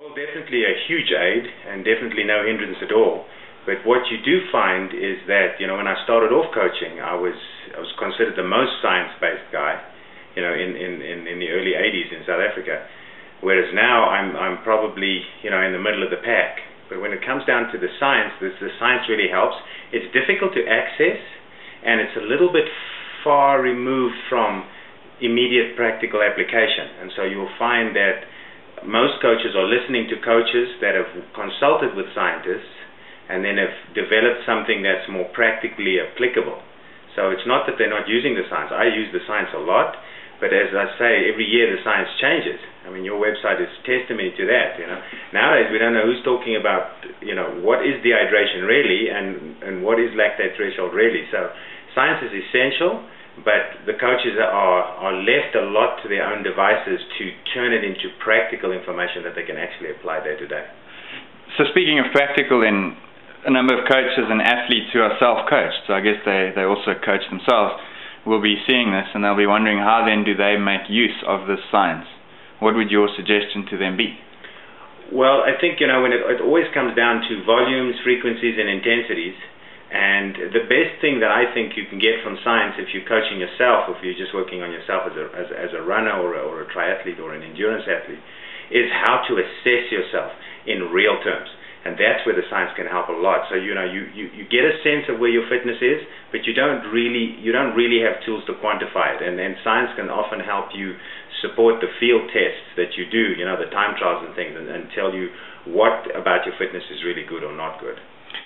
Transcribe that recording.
Well, definitely a huge aid and definitely no hindrance at all. But what you do find is that, when I started off coaching, I was considered the most science-based guy, in the early 80s in South Africa. Whereas now I'm probably, in the middle of the pack. But when it comes down to the science, the science really helps. It's difficult to access, and it's a little bit far removed from immediate practical application. And so you'll find that most coaches are listening to coaches that have consulted with scientists and then have developed something that's more practically applicable. So it's not that they're not using the science. I use the science a lot, but as I say, every year the science changes. I mean, your website is testimony to that. Nowadays we don't know who's talking about, what is dehydration really and what is lactate threshold really. So science is essential, but the coaches are left a lot to their own devices to turn it into practical information that they can actually apply day to day. So speaking of practical, then, a number of coaches and athletes who are self-coached, so I guess they also coach themselves, will be seeing this and they'll be wondering how then do they make use of this science. What would your suggestion to them be? Well, I think, when it always comes down to volumes, frequencies, and intensities. And the best thing that I think you can get from science, if you're coaching yourself, or if you're just working on yourself as a runner or a triathlete or an endurance athlete, is how to assess yourself in real terms. And that's where the science can help a lot. So you get a sense of where your fitness is, but you don't really have tools to quantify it. And science can often help you support the field tests that you do, the time trials and things, and tell you what about your fitness is really good or not good.